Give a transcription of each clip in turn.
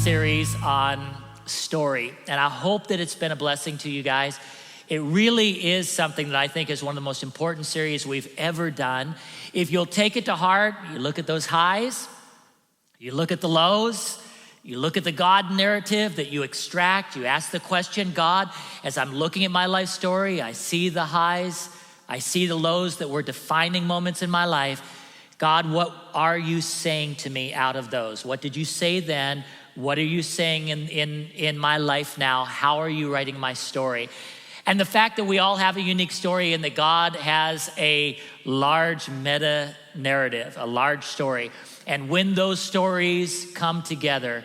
series on story, and I hope that it's been a blessing to you guys. It really is something that I think is one of the most important series we've ever done. If you'll take it to heart, you look at those highs, you look at the lows, you look at the God narrative that you extract, you ask the question, God, as I'm looking at my life story, I see the highs, I see the lows that were defining moments in my life. God, what are you saying to me out of those? What did you say then? What are you saying in my life now? How are you writing my story? And the fact that we all have a unique story and that God has a large meta narrative, a large story. And when those stories come together,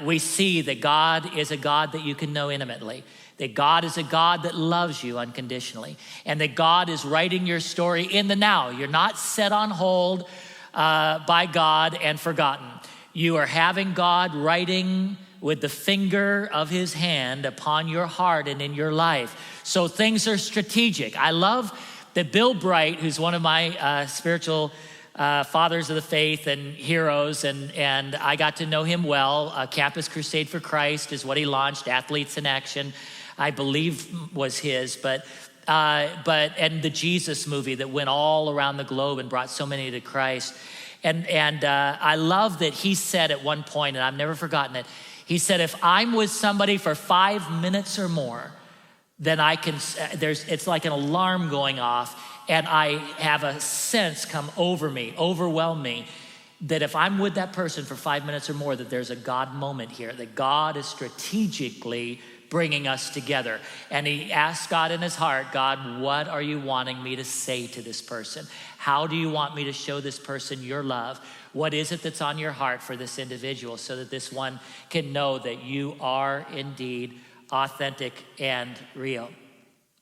we see that God is a God that you can know intimately, that God is a God that loves you unconditionally, and that God is writing your story in the now. You're not set on hold by God and forgotten. You are having God writing with the finger of his hand upon your heart and in your life. So things are strategic. I love that Bill Bright, who's one of my spiritual fathers of the faith and heroes, and I got to know him well. Campus Crusade for Christ is what he launched. Athletes in Action, I believe, was his, and the Jesus movie that went all around the globe and brought so many to Christ. And I love that he said at one point, and I've never forgotten it, he said, if I'm with somebody for 5 minutes or more, then I can, it's like an alarm going off, and I have a sense come over me, overwhelm me, that if I'm with that person for 5 minutes or more, that there's a God moment here, that God is strategically bringing us together. And he asked God in his heart, God, what are you wanting me to say to this person? How do you want me to show this person your love? What is it that's on your heart for this individual so that this one can know that you are indeed authentic and real?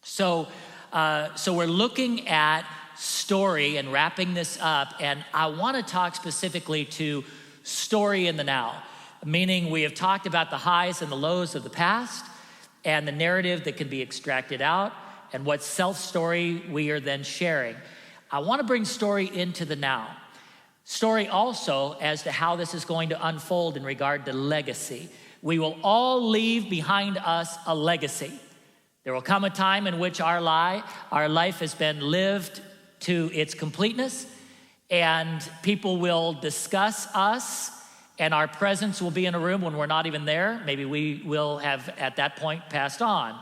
So we're looking at story and wrapping this up, and I want to talk specifically to story in the now, meaning we have talked about the highs and the lows of the past and the narrative that can be extracted out and what self-story we are then sharing. I want to bring story into the now. Story also as to how this is going to unfold in regard to legacy. We will all leave behind us a legacy. There will come a time in which our life has been lived to its completeness, and people will discuss us, and our presence will be in a room when we're not even there. Maybe we will have at that point passed on.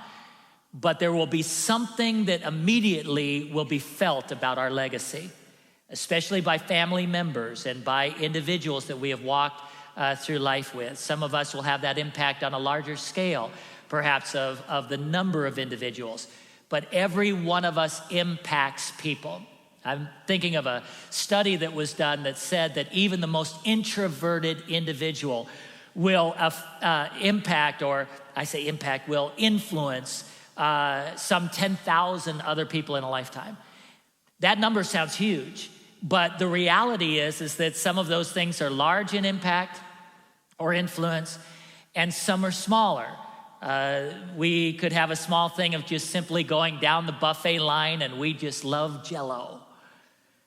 But there will be something that immediately will be felt about our legacy, especially by family members and by individuals that we have walked through life with. Some of us will have that impact on a larger scale, perhaps of the number of individuals. But every one of us impacts people. I'm thinking of a study that was done that said that even the most introverted individual will impact, or I say impact, will influence some 10,000 other people in a lifetime. That number sounds huge, but the reality is that some of those things are large in impact or influence, and some are smaller. We could have a small thing of just simply going down the buffet line and we just love Jell-O.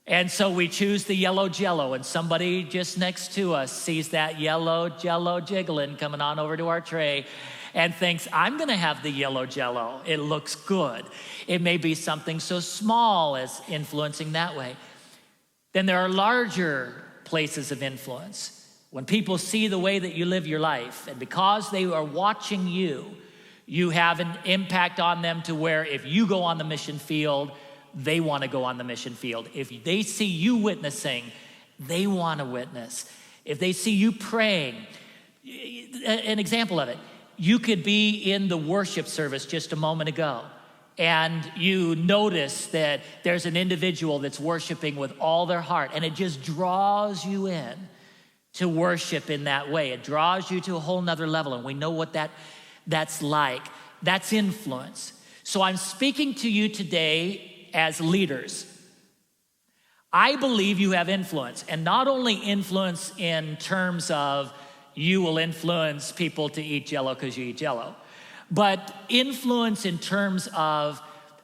And so we choose the yellow Jell-O, and somebody just next to us sees that yellow Jell-O jiggling coming on over to our tray and thinks, I'm gonna have the yellow Jell-O. It looks good. It may be something so small as influencing that way. Then there are larger places of influence. When people see the way that you live your life, and because they are watching you, you have an impact on them to where if you go on the mission field, they want to go on the mission field. If they see you witnessing, they want to witness. If they see you praying, an example of it, you could be in the worship service just a moment ago, and you notice that there's an individual that's worshiping with all their heart, and it just draws you in to worship in that way. It draws you to a whole nother level, and we know what that's like. That's influence. So I'm speaking to you today as leaders. I believe you have influence, and not only influence in terms of you will influence people to eat Jell-O because you eat Jell-O, but influence in terms of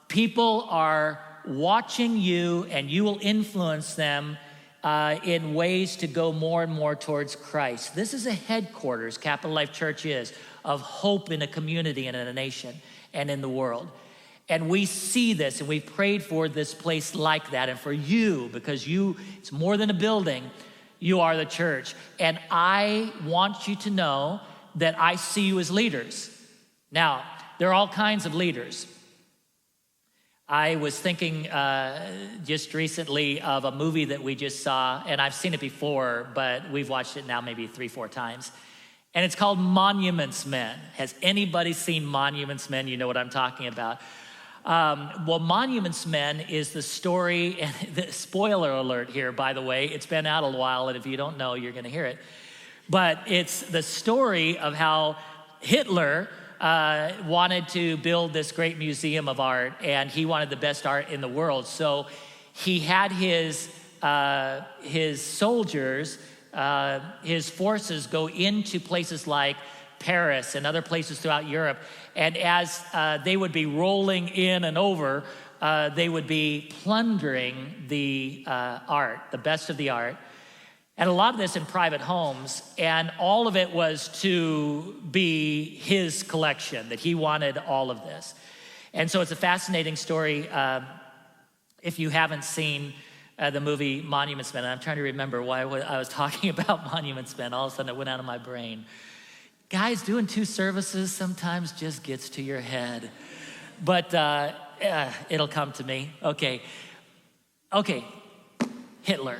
people are watching you and you will influence them in ways to go more and more towards Christ. This is a headquarters, Capital Life Church is, of hope in a community and in a nation and in the world. And we see this, and we've prayed for this place like that. And for you, because it's more than a building, you are the church. And I want you to know that I see you as leaders. Now, there are all kinds of leaders. I was thinking just recently of a movie that we just saw, and I've seen it before, but we've watched it now maybe 3-4 times. And it's called Monuments Men. Has anybody seen Monuments Men? You know what I'm talking about. Well, Monuments Men is the story, and the spoiler alert here, by the way, it's been out a while, and if you don't know, you're going to hear it. But it's the story of how Hitler wanted to build this great museum of art, and he wanted the best art in the world. So he had his soldiers, his forces go into places like Paris and other places throughout Europe. And as they would be rolling in and over, they would be plundering the art, the best of the art. And a lot of this in private homes, and all of it was to be his collection, that he wanted all of this. And so it's a fascinating story. If you haven't seen the movie Monuments Men, and I'm trying to remember why I was talking about Monuments Men, all of a sudden it went out of my brain. Guys, doing 2 services sometimes just gets to your head. But it'll come to me. Okay, Hitler.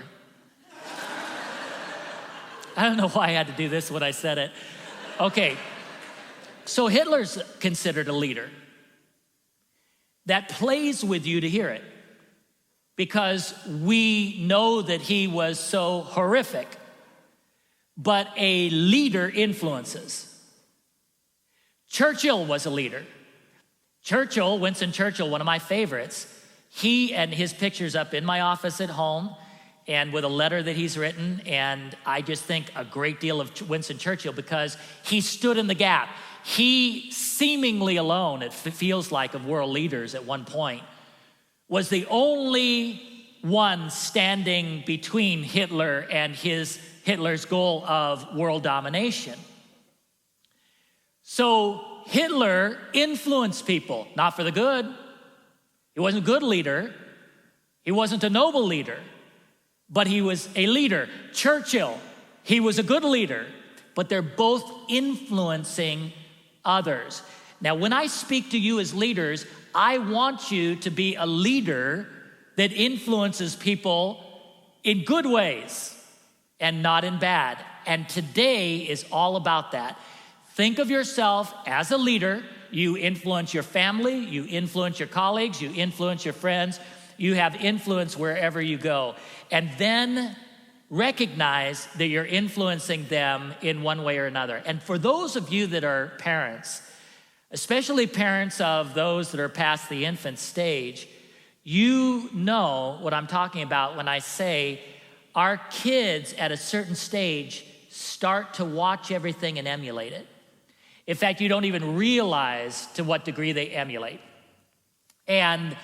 I don't know why I had to do this when I said it. Okay, so Hitler's considered a leader. That plays with you to hear it, because we know that he was so horrific, but a leader influences. Churchill was a leader. Winston Churchill, one of my favorites, he and his picture's up in my office at home, and with a letter that he's written, and I just think a great deal of Winston Churchill because he stood in the gap. He seemingly alone, it feels like, of world leaders at one point, was the only one standing between Hitler and Hitler's goal of world domination. So Hitler influenced people, not for the good. He wasn't a good leader. He wasn't a noble leader. But he was a leader. Churchill, he was a good leader, but they're both influencing others. Now, when I speak to you as leaders, I want you to be a leader that influences people in good ways and not in bad. And today is all about that. Think of yourself as a leader. You influence your family, you influence your colleagues, you influence your friends. You have influence wherever you go. And then recognize that you're influencing them in one way or another. And for those of you that are parents, especially parents of those that are past the infant stage, you know what I'm talking about when I say our kids at a certain stage start to watch everything and emulate it. In fact, you don't even realize to what degree they emulate. And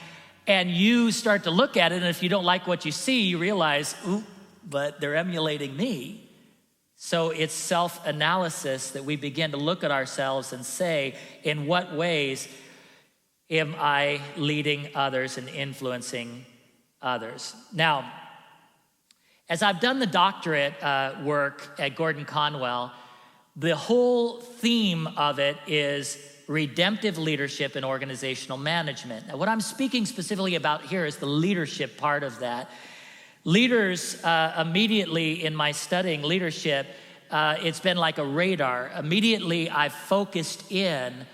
you start to look at it, and if you don't like what you see, you realize, ooh, but they're emulating me. So it's self-analysis that we begin to look at ourselves and say, in what ways am I leading others and influencing others? Now, as I've done the doctorate work at Gordon Conwell, the whole theme of it is redemptive leadership and organizational management. Now, what I'm speaking specifically about here is the leadership part of that. Leaders, immediately in my studying leadership, it's been like a radar. Immediately, I've focused in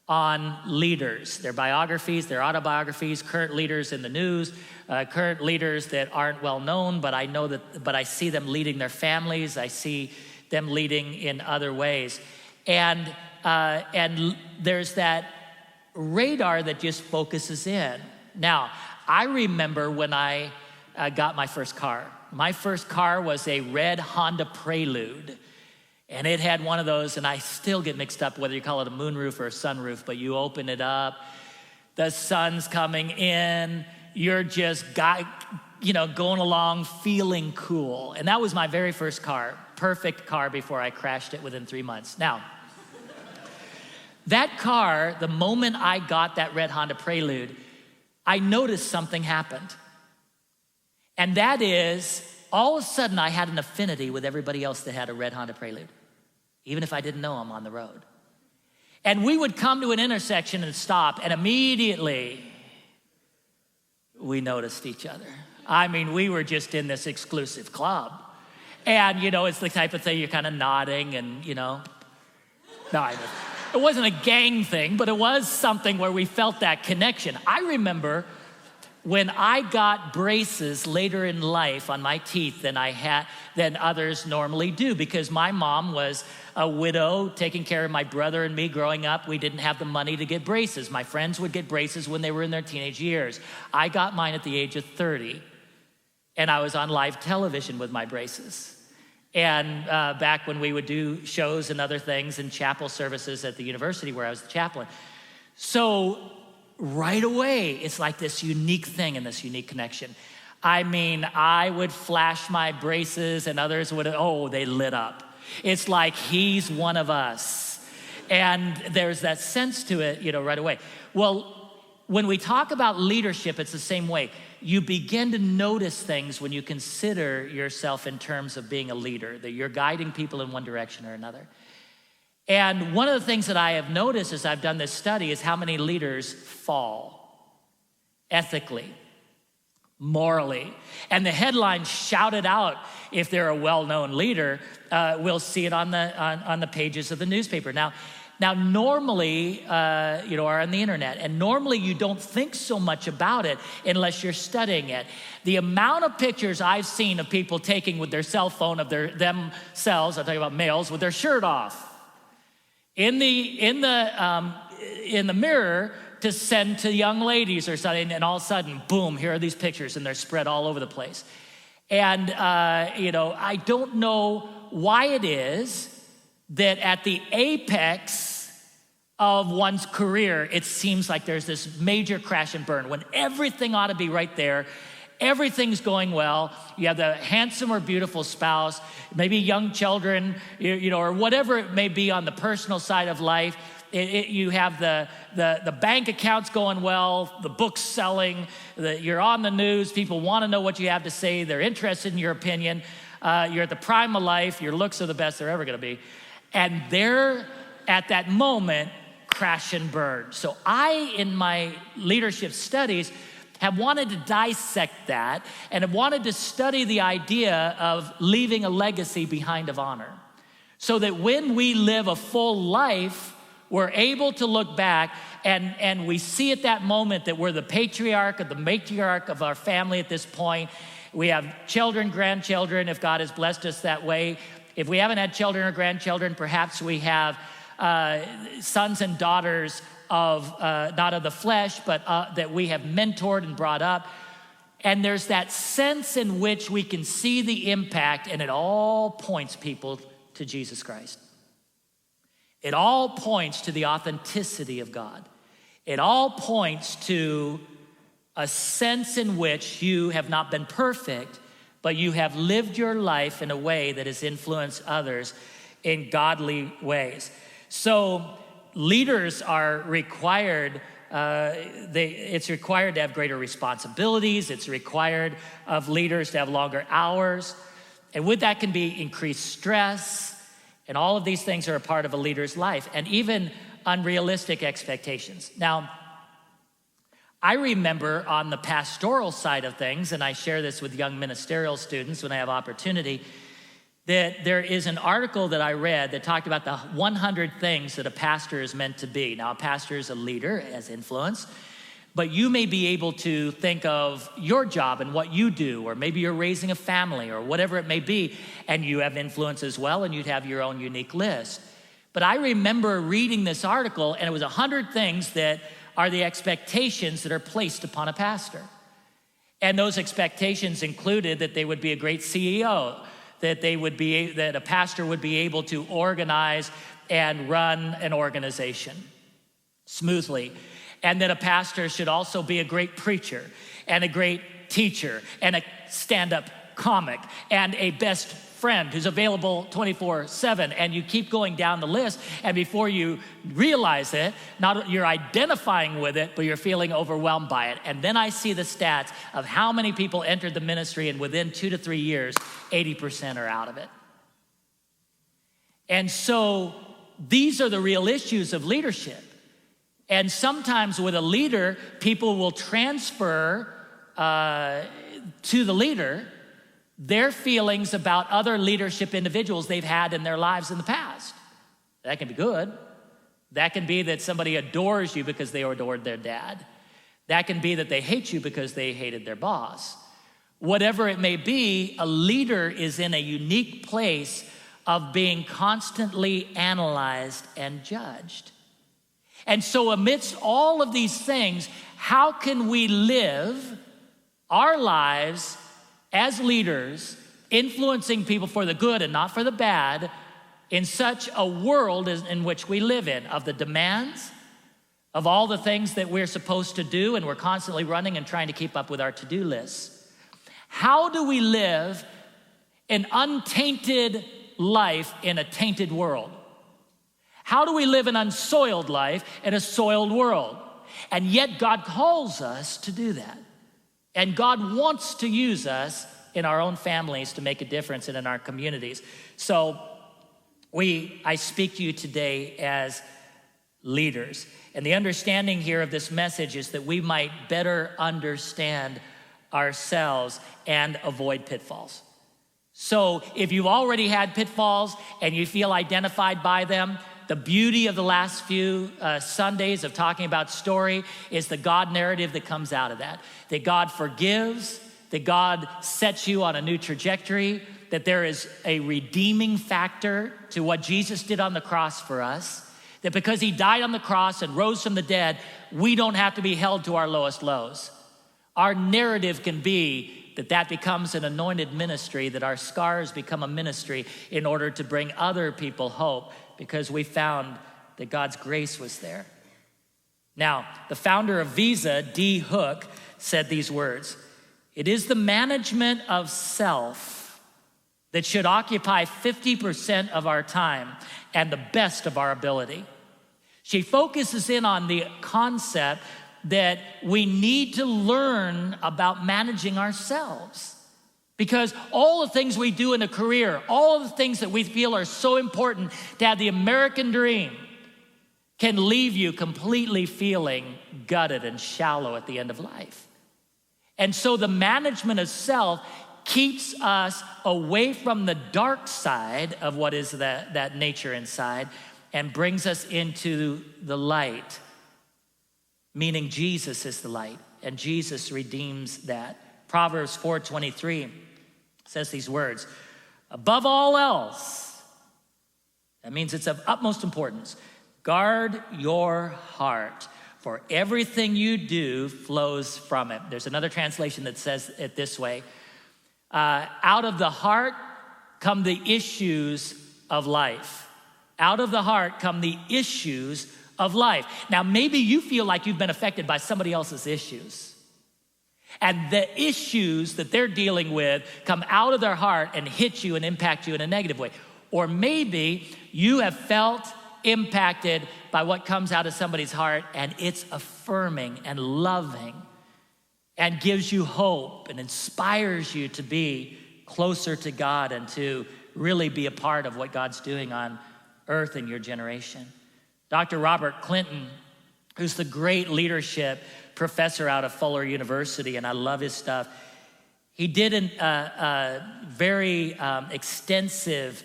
on leaders, their biographies, their autobiographies, current leaders in the news, current leaders that aren't well known, but I see them leading their families. I see them leading in other ways. And there's that radar that just focuses in. Now, I remember when I got my first car. My first car was a red Honda Prelude, and it had one of those, and I still get mixed up whether you call it a moonroof or a sunroof, but you open it up, the sun's coming in, you're just going along feeling cool. And that was my very first car, perfect car before I crashed it within 3 months. Now, that car, the moment I got that red Honda Prelude, I noticed something happened. And that is, all of a sudden I had an affinity with everybody else that had a red Honda Prelude, even if I didn't know them on the road. And we would come to an intersection and stop, and immediately we noticed each other. I mean, we were just in this exclusive club. And, it's the type of thing you're kind of nodding and, no, it wasn't a gang thing, but it was something where we felt that connection. I remember when I got braces later in life on my teeth than others normally do, because my mom was a widow taking care of my brother and me growing up. We didn't have the money to get braces. My friends would get braces when they were in their teenage years. I got mine at the age of 30, and I was on live television with my braces. And back when we would do shows and other things and chapel services at the university where I was the chaplain. So right away, it's like this unique thing and this unique connection. I mean, I would flash my braces and others would, they lit up. It's like he's one of us. And there's that sense to it, right away. Well, when we talk about leadership, it's the same way. You begin to notice things when you consider yourself in terms of being a leader, that you're guiding people in one direction or another. And one of the things that I have noticed as I've done this study is how many leaders fall ethically, morally. And the headlines shout it out. If they're a well-known leader, we'll see it on the pages of the newspaper. Now normally, or on the internet, and normally you don't think so much about it unless you're studying it. The amount of pictures I've seen of people taking with their cell phone of themselves, I'm talking about males, with their shirt off in the mirror to send to young ladies or something, and all of a sudden, boom, here are these pictures, and they're spread all over the place. And I don't know why it is that at the apex of one's career, it seems like there's this major crash and burn when everything ought to be right there. Everything's going well. You have the handsome or beautiful spouse, maybe young children, or whatever it may be on the personal side of life. You have the bank accounts going well, the books selling, you're on the news, people want to know what you have to say, they're interested in your opinion, you're at the prime of life, your looks are the best they're ever going to be. And they're, at that moment, crash and burn. So I, in my leadership studies, have wanted to dissect that and have wanted to study the idea of leaving a legacy behind of honor. So that when we live a full life, we're able to look back and we see at that moment that we're the patriarch or the matriarch of our family at this point. We have children, grandchildren, if God has blessed us that way. If we haven't had children or grandchildren, perhaps we have sons and daughters of, not of the flesh, but that we have mentored and brought up. And there's that sense in which we can see the impact, and it all points people to Jesus Christ. It all points to the authenticity of God. It all points to a sense in which you have not been perfect, but you have lived your life in a way that has influenced others in godly ways. So leaders are required, it's required to have greater responsibilities. It's required of leaders to have longer hours. And with that can be increased stress. And all of these things are a part of a leader's life, and even unrealistic expectations. Now, I remember on the pastoral side of things, and I share this with young ministerial students when I have opportunity, that there is an article that I read that talked about the 100 things that a pastor is meant to be. Now, a pastor is a leader, has influence, but you may be able to think of your job and what you do, or maybe you're raising a family or whatever it may be, and you have influence as well, and you'd have your own unique list. But I remember reading this article, and it was 100 things that are the expectations that are placed upon a pastor. And those expectations included that they would be a great CEO, that a pastor would be able to organize and run an organization smoothly, and that a pastor should also be a great preacher and a great teacher and a stand-up comic and a best friend who's available 24/7, and you keep going down the list, and before you realize it, not you're identifying with it, but you're feeling overwhelmed by it. And then I see the stats of how many people entered the ministry, and within 2 to 3 years, 80% are out of it. And so these are the real issues of leadership. And sometimes with a leader, people will transfer to the leader their feelings about other leadership individuals they've had in their lives in the past. That can be good. That can be that somebody adores you because they adored their dad. That can be that they hate you because they hated their boss. Whatever it may be, a leader is in a unique place of being constantly analyzed and judged. And so amidst all of these things, how can we live our lives as leaders, influencing people for the good and not for the bad, in such a world in which we live in, of the demands, of all the things that we're supposed to do, and we're constantly running and trying to keep up with our to-do lists? How do we live an untainted life in a tainted world? How do we live an unsoiled life in a soiled world? And yet God calls us to do that. And God wants to use us in our own families to make a difference and in our communities. So I speak to you today as leaders. And the understanding here of this message is that we might better understand ourselves and avoid pitfalls. So if you've already had pitfalls and you feel identified by them, the beauty of the last few Sundays of talking about story is the God narrative that comes out of that. That God forgives, that God sets you on a new trajectory, that there is a redeeming factor to what Jesus did on the cross for us, that because he died on the cross and rose from the dead, we don't have to be held to our lowest lows. Our narrative can be that becomes an anointed ministry, that our scars become a ministry in order to bring other people hope, because we found that God's grace was there. Now, the founder of Visa, D. Hook, said these words: "It is the management of self that should occupy 50% of our time and the best of our ability." She focuses in on the concept that we need to learn about managing ourselves. Because all the things we do in a career, all of the things that we feel are so important to have the American dream, can leave you completely feeling gutted and shallow at the end of life. And so the management of self keeps us away from the dark side of what is that nature inside and brings us into the light, meaning Jesus is the light, and Jesus redeems that. Proverbs 4:23 says these words: "Above all else," that means it's of utmost importance, "guard your heart, for everything you do flows from it." There's another translation that says it this way: out of the heart come the issues of life. Out of the heart come the issues of life. Now, maybe you feel like you've been affected by somebody else's issues, and the issues that they're dealing with come out of their heart and hit you and impact you in a negative way. Or maybe you have felt impacted by what comes out of somebody's heart, and it's affirming and loving and gives you hope and inspires you to be closer to God and to really be a part of what God's doing on earth in your generation. Dr. Robert Clinton, who's the great leadership professor out of Fuller University, and I love his stuff, he did a very extensive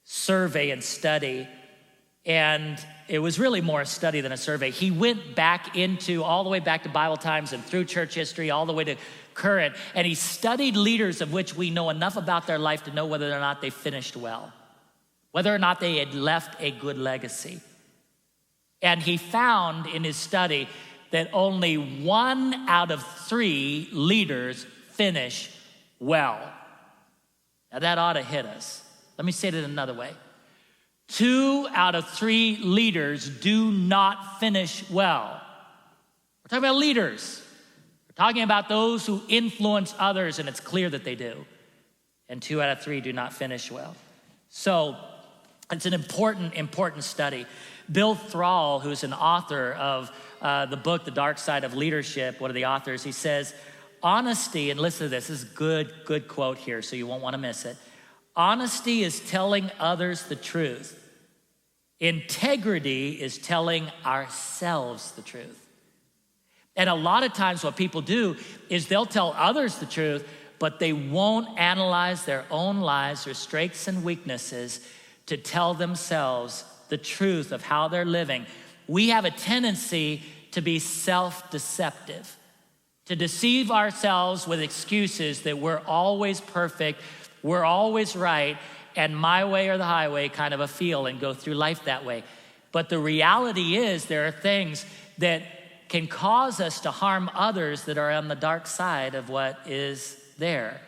survey and study, and it was really more a study than a survey. He went back all the way back to Bible times and through church history, all the way to current, and he studied leaders of which we know enough about their life to know whether or not they finished well, whether or not they had left a good legacy. And he found in his study that only 1 out of 3 leaders finish well. Now that ought to hit us. Let me say it another way. 2 out of 3 leaders do not finish well. We're talking about leaders. We're We're talking about those who influence others, and it's clear that they do. And 2 out of 3 do not finish well. So it's an important study. Bill Thrall, who's an author of the book, The Dark Side of Leadership, one of the authors, he says, honesty, and listen to this is good quote here, so you won't want to miss it. Honesty is telling others the truth. Integrity is telling ourselves the truth. And a lot of times what people do is they'll tell others the truth, but they won't analyze their own lives, their strengths and weaknesses, to tell themselves the truth of how they're living. We have a tendency to be self-deceptive, to deceive ourselves with excuses that we're always perfect, we're always right, and my way or the highway kind of a feel, and go through life that way. But the reality is there are things that can cause us to harm others that are on the dark side of what is there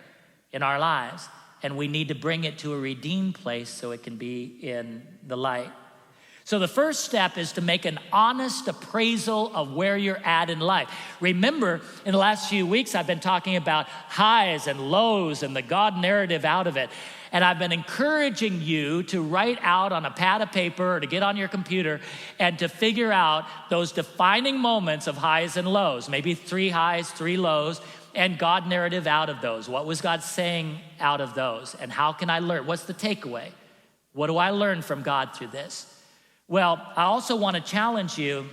in our lives. And we need to bring it to a redeemed place so it can be in the light. So the first step is to make an honest appraisal of where you're at in life. Remember, in the last few weeks, I've been talking about highs and lows and the God narrative out of it. And I've been encouraging you to write out on a pad of paper or to get on your computer and to figure out those defining moments of highs and lows, maybe 3 highs, 3 lows, and God narrative out of those. What was God saying out of those? And how can I learn? What's the takeaway? What do I learn from God through this? Well, I also want to challenge you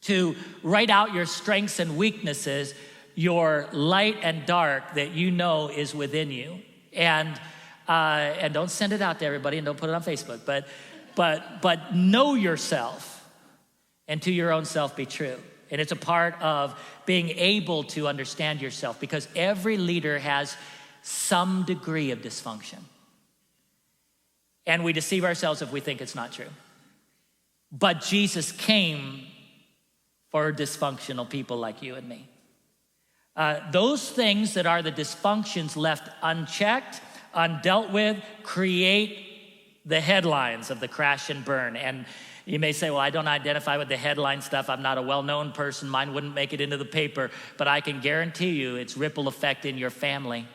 to write out your strengths and weaknesses, your light and dark that you know is within you. And don't send it out to everybody and don't put it on Facebook, but know yourself and to your own self be true. And it's a part of being able to understand yourself, because every leader has some degree of dysfunction. And we deceive ourselves if we think it's not true. But Jesus came for dysfunctional people like you and me. Those things that are the dysfunctions left unchecked, undealt with, create the headlines of the crash and burn. And you may say, well, I don't identify with the headline stuff. I'm not a well-known person. Mine wouldn't make it into the paper. But I can guarantee you it's ripple effect in your family.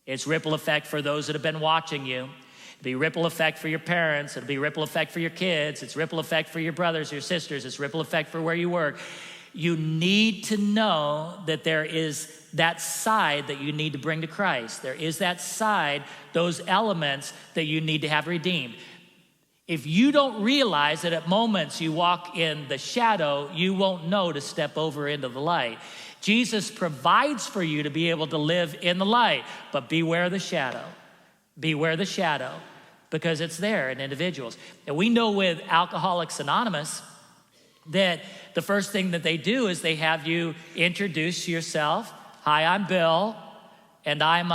It's ripple effect for those that have been watching you. It'll be ripple effect for your parents. It'll be ripple effect for your kids. It's ripple effect for your brothers, your sisters. It's ripple effect for where you work. You need to know that there is that side that you need to bring to Christ. There is that side, those elements that you need to have redeemed. If you don't realize that at moments you walk in the shadow, you won't know to step over into the light. Jesus provides for you to be able to live in the light, but beware the shadow. Beware the shadow, because it's there in individuals. And we know with Alcoholics Anonymous that the first thing that they do is they have you introduce yourself. Hi, I'm Bill, and I'm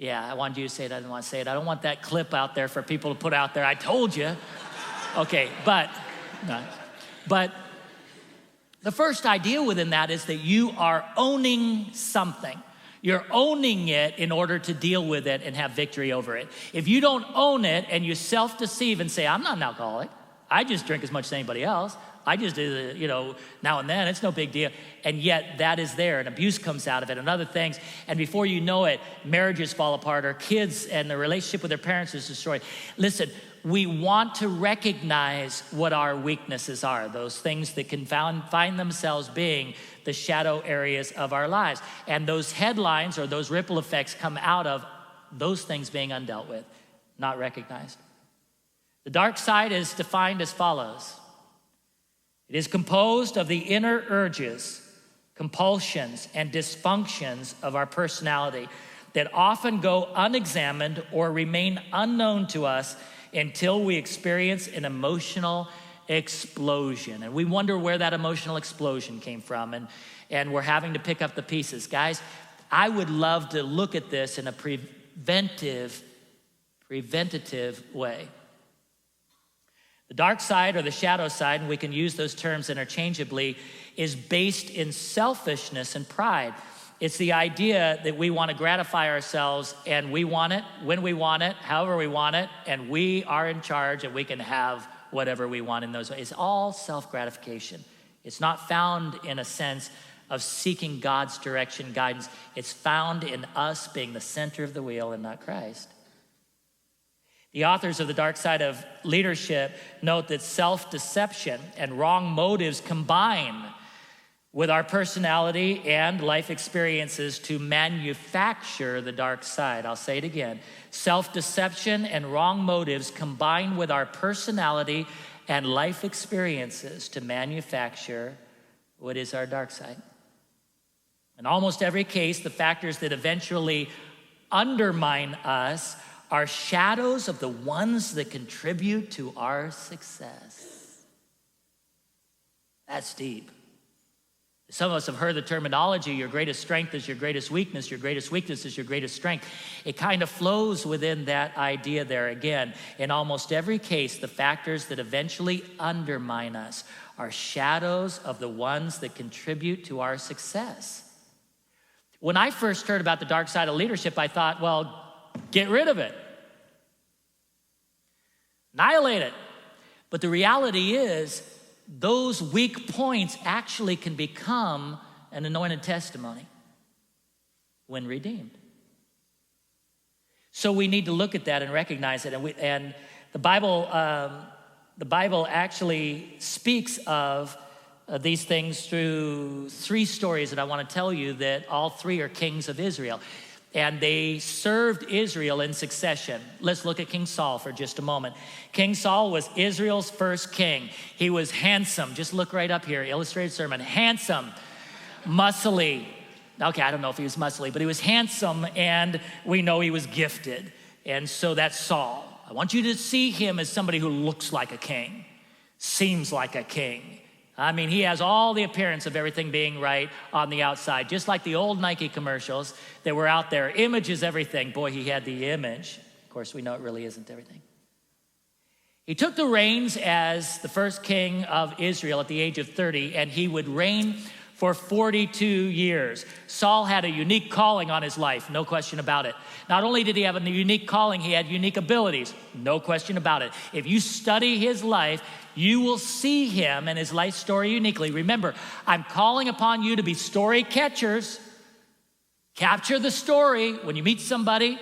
I wanted you to say it. I didn't want to say it. I don't want that clip out there for people to put out there. I told you. Okay, but the first idea within that is that you are owning something. You're owning it in order to deal with it and have victory over it. If you don't own it and you self-deceive and say, I'm not an alcoholic, I just drink as much as anybody else, I just do now and then, it's no big deal. And yet that is there, and abuse comes out of it and other things. And before you know it, marriages fall apart, or kids and the relationship with their parents is destroyed. Listen, we want to recognize what our weaknesses are, those things that can find themselves being the shadow areas of our lives. And those headlines or those ripple effects come out of those things being undealt with, not recognized. The dark side is defined as follows. It is composed of the inner urges, compulsions, and dysfunctions of our personality that often go unexamined or remain unknown to us until we experience an emotional explosion. And we wonder where that emotional explosion came from, and we're having to pick up the pieces. Guys, I would love to look at this in a preventative way. The dark side or the shadow side, and we can use those terms interchangeably, is based in selfishness and pride. It's the idea that we want to gratify ourselves, and we want it when we want it, however we want it, and we are in charge and we can have whatever we want in those ways. It's all self-gratification. It's not found in a sense of seeking God's direction, guidance. It's found in us being the center of the wheel and not Christ. The authors of The Dark Side of Leadership note that self-deception and wrong motives combine with our personality and life experiences to manufacture the dark side. I'll say it again. Self-deception and wrong motives combine with our personality and life experiences to manufacture what is our dark side. In almost every case, the factors that eventually undermine us are shadows of the ones that contribute to our success. That's deep. Some of us have heard the terminology, your greatest strength is your greatest weakness, your greatest weakness is your greatest strength. It kind of flows within that idea there again. In almost every case, the factors that eventually undermine us are shadows of the ones that contribute to our success. When I first heard about the dark side of leadership, I thought, well, get rid of it. Annihilate it. But the reality is, those weak points actually can become an anointed testimony when redeemed. So we need to look at that and recognize it. And the Bible actually speaks of these things through three stories that I want to tell you, that all three are kings of Israel. And they served Israel in succession. Let's look at King Saul for just a moment. King Saul was Israel's first king. He was handsome. Just look right up here, illustrated sermon. Handsome, muscly. Okay, I don't know if he was muscly, but he was handsome, and we know he was gifted. And so that's Saul. I want you to see him as somebody who looks like a king, seems like a king. I mean, he has all the appearance of everything being right on the outside, just like the old Nike commercials that were out there. Image is everything. Boy, he had the image. Of course, we know it really isn't everything. He took the reins as the first king of Israel at the age of 30, and he would reign for 42 years. Saul had a unique calling on his life, no question about it. Not only did he have a unique calling, he had unique abilities, no question about it. If you study his life, you will see him and his life story uniquely. Remember, I'm calling upon you to be story catchers. Capture the story when you meet somebody.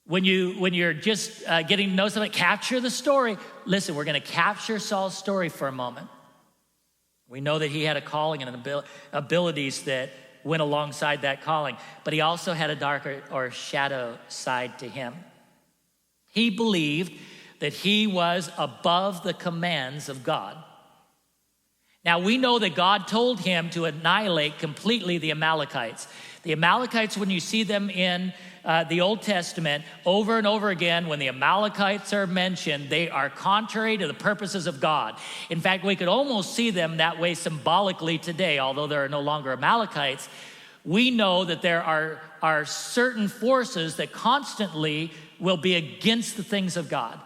When you're just getting to know somebody, capture the story. Listen, we're going to capture Saul's story for a moment. We know that he had a calling and abilities that went alongside that calling, but he also had a darker or shadow side to him. He believed that he was above the commands of God. Now, we know that God told him to annihilate completely the Amalekites. The Amalekites, when you see them in the Old Testament, over and over again, when the Amalekites are mentioned, they are contrary to the purposes of God. In fact, we could almost see them that way symbolically today, although there are no longer Amalekites. We know that there are certain forces that constantly will be against the things of God,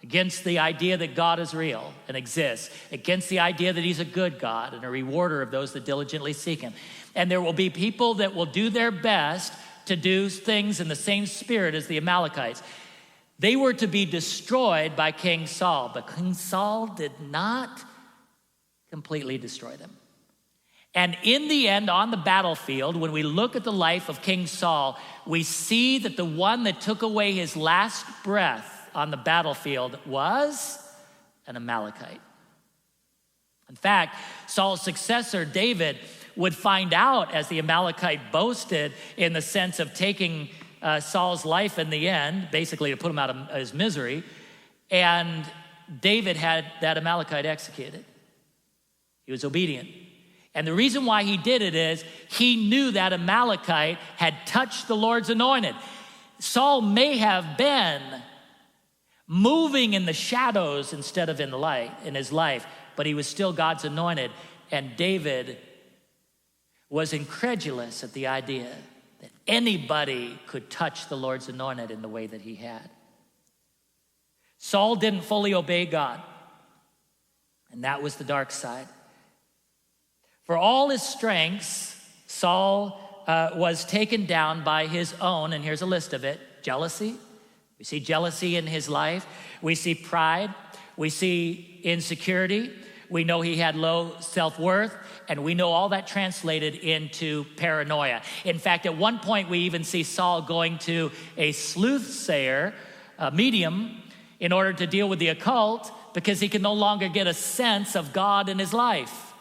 against the idea that God is real and exists, against the idea that he's a good God and a rewarder of those that diligently seek him. And there will be people that will do their best to do things in the same spirit as the Amalekites. They were to be destroyed by King Saul, but King Saul did not completely destroy them. And in the end, on the battlefield, when we look at the life of King Saul, we see that the one that took away his last breath on the battlefield was an Amalekite. In fact, Saul's successor, David, would find out, as the Amalekite boasted, in the sense of taking Saul's life in the end, basically to put him out of his misery, and David had that Amalekite executed. He was obedient. And the reason why he did it is he knew that Amalekite had touched the Lord's anointed. Saul may have been moving in the shadows instead of in the light in his life, but he was still God's anointed. And David was incredulous at the idea that anybody could touch the Lord's anointed in the way that he had. Saul didn't fully obey God, and that was the dark side. For all his strengths, Saul was taken down by his own, and here's a list of it: jealousy. We see jealousy in his life. We see pride. We see insecurity. We know he had low self-worth, and we know all that translated into paranoia. In fact, at one point, we even see Saul going to a soothsayer, a medium, in order to deal with the occult, because he can no longer get a sense of God in his life.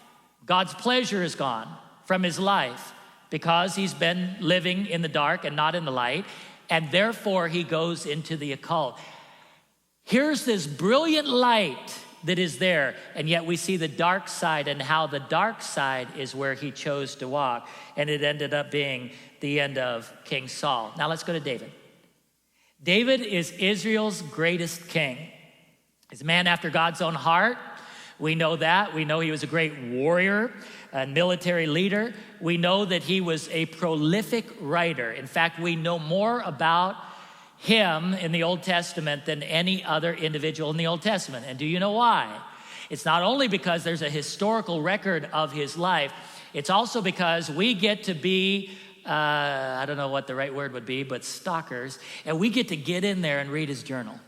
God's pleasure is gone from his life because he's been living in the dark and not in the light, and therefore he goes into the occult. Here's this brilliant light that is there, and yet we see the dark side and how the dark side is where he chose to walk, and it ended up being the end of King Saul. Now let's go to David. David is Israel's greatest king. He's a man after God's own heart. We know that. We know he was a great warrior and military leader. We know that he was a prolific writer. In fact, we know more about him in the Old Testament than any other individual in the Old Testament. And do you know why? It's not only because there's a historical record of his life, it's also because we get to be, I don't know what the right word would be, but stalkers, and we get to get in there and read his journal.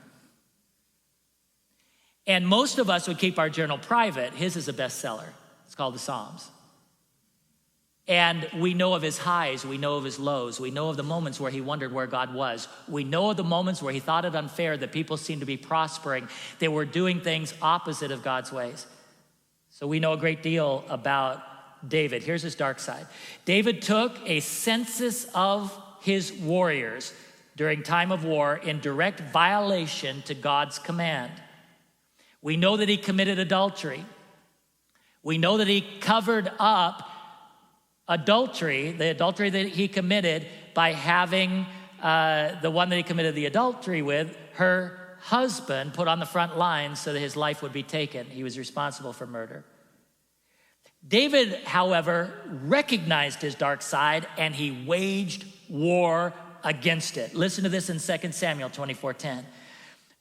And most of us would keep our journal private. His is a bestseller. It's called the Psalms. And we know of his highs, we know of his lows, we know of the moments where he wondered where God was. We know of the moments where he thought it unfair that people seemed to be prospering. They were doing things opposite of God's ways. So we know a great deal about David. Here's his dark side. David took a census of his warriors during time of war in direct violation to God's command. We know that he committed adultery. We know that he covered up adultery, the adultery that he committed by having the one that he committed the adultery with, her husband, put on the front lines so that his life would be taken. He was responsible for murder. David, however, recognized his dark side and he waged war against it. Listen to this in 2 Samuel 24:10.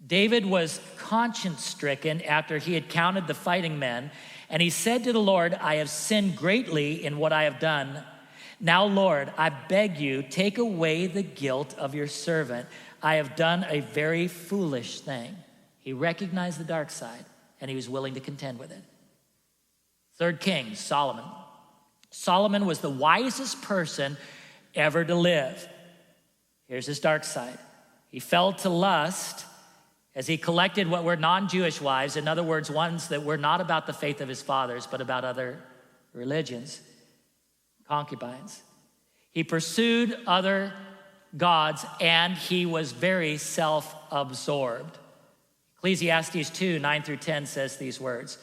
David was conscience-stricken after he had counted the fighting men, and he said to the Lord, I have sinned greatly in what I have done. Now, Lord, I beg you, take away the guilt of your servant. I have done a very foolish thing. He recognized the dark side, and he was willing to contend with it. Third king, Solomon. Solomon was the wisest person ever to live. Here's his dark side. He fell to lust as he collected what were non-Jewish wives, in other words, ones that were not about the faith of his fathers, but about other religions, concubines. He pursued other gods, and he was very self-absorbed. Ecclesiastes 2:9-10 says these words,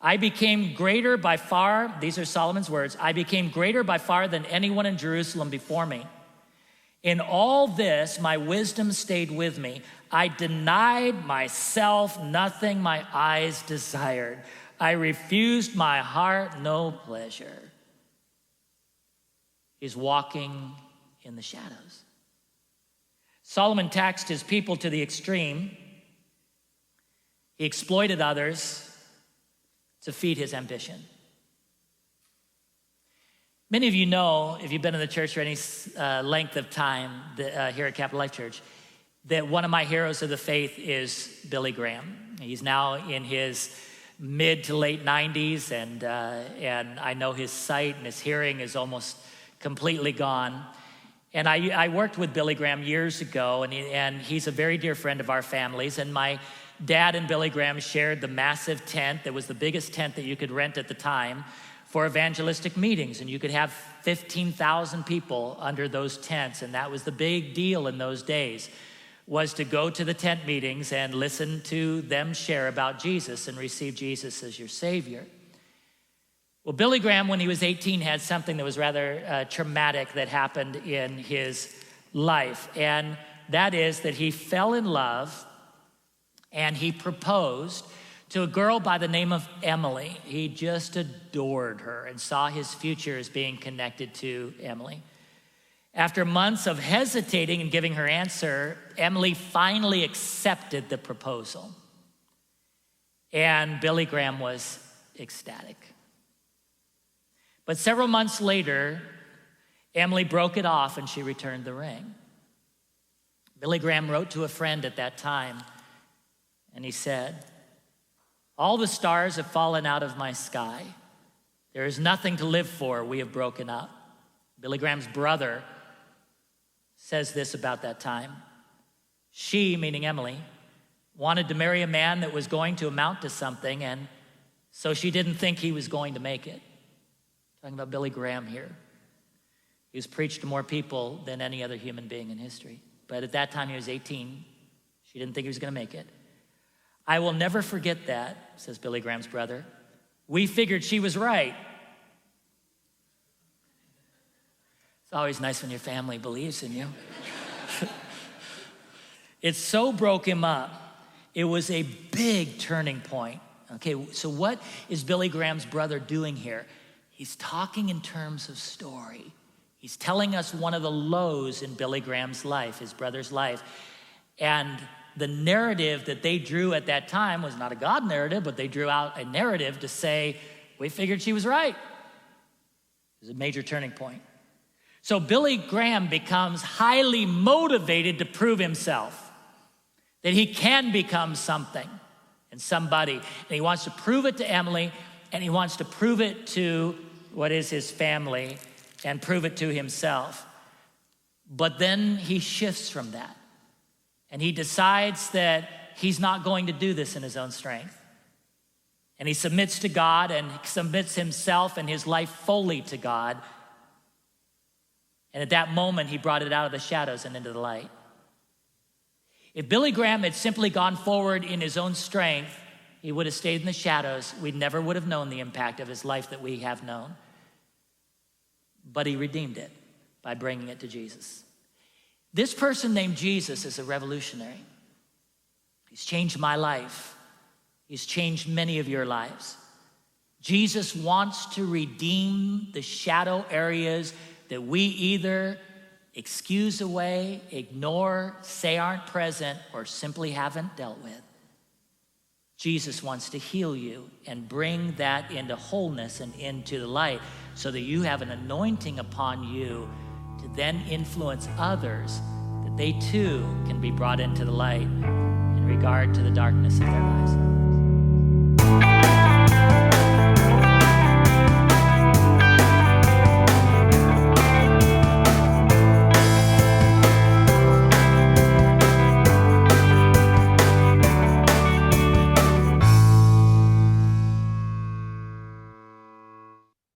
I became greater by far, these are Solomon's words, I became greater by far than anyone in Jerusalem before me. In all this, my wisdom stayed with me. I denied myself nothing my eyes desired. I refused my heart no pleasure. He's walking in the shadows. Solomon taxed his people to the extreme. He exploited others to feed his ambition. Many of you know, if you've been in the church for any length of time here at Capital Life Church, that one of my heroes of the faith is Billy Graham. He's now in his mid to late 90s, and I know his sight and his hearing is almost completely gone. And I worked with Billy Graham years ago, and he's a very dear friend of our families. And my dad and Billy Graham shared the massive tent that was the biggest tent that you could rent at the time for evangelistic meetings, and you could have 15,000 people under those tents, and that was the big deal in those days, was to go to the tent meetings and listen to them share about Jesus and receive Jesus as your Savior. Well, Billy Graham, when he was 18, had something that was rather traumatic that happened in his life, and that is that he fell in love and he proposed to a girl by the name of Emily. He just adored her and saw his future as being connected to Emily. After months of hesitating and giving her answer, Emily finally accepted the proposal. And Billy Graham was ecstatic. But several months later, Emily broke it off and she returned the ring. Billy Graham wrote to a friend at that time, and he said, All the stars have fallen out of my sky. There is nothing to live for. We have broken up. Billy Graham's brother says this about that time. She, meaning Emily, wanted to marry a man that was going to amount to something, and so she didn't think he was going to make it. Talking about Billy Graham here. He was preached to more people than any other human being in history. But at that time, he was 18. She didn't think he was going to make it. I will never forget that, says Billy Graham's brother. We figured she was right. It's always nice when your family believes in you. It so broke him up. It was a big turning point. Okay, so what is Billy Graham's brother doing here? He's talking in terms of story. He's telling us one of the lows in Billy Graham's life, his brother's life. And the narrative that they drew at that time was not a God narrative, but they drew out a narrative to say, we figured she was right. It was a major turning point. So Billy Graham becomes highly motivated to prove himself, that he can become something and somebody. And he wants to prove it to Emily, and he wants to prove it to what is his family and prove it to himself. But then he shifts from that. And he decides that he's not going to do this in his own strength. And he submits to God and submits himself and his life fully to God. And at that moment, he brought it out of the shadows and into the light. If Billy Graham had simply gone forward in his own strength, he would have stayed in the shadows. We never would have known the impact of his life that we have known. But he redeemed it by bringing it to Jesus. This person named Jesus is a revolutionary. He's changed my life. He's changed many of your lives. Jesus wants to redeem the shadow areas that we either excuse away, ignore, say aren't present, or simply haven't dealt with. Jesus wants to heal you and bring that into wholeness and into the light so that you have an anointing upon you to then influence others, that they too can be brought into the light in regard to the darkness of their lives.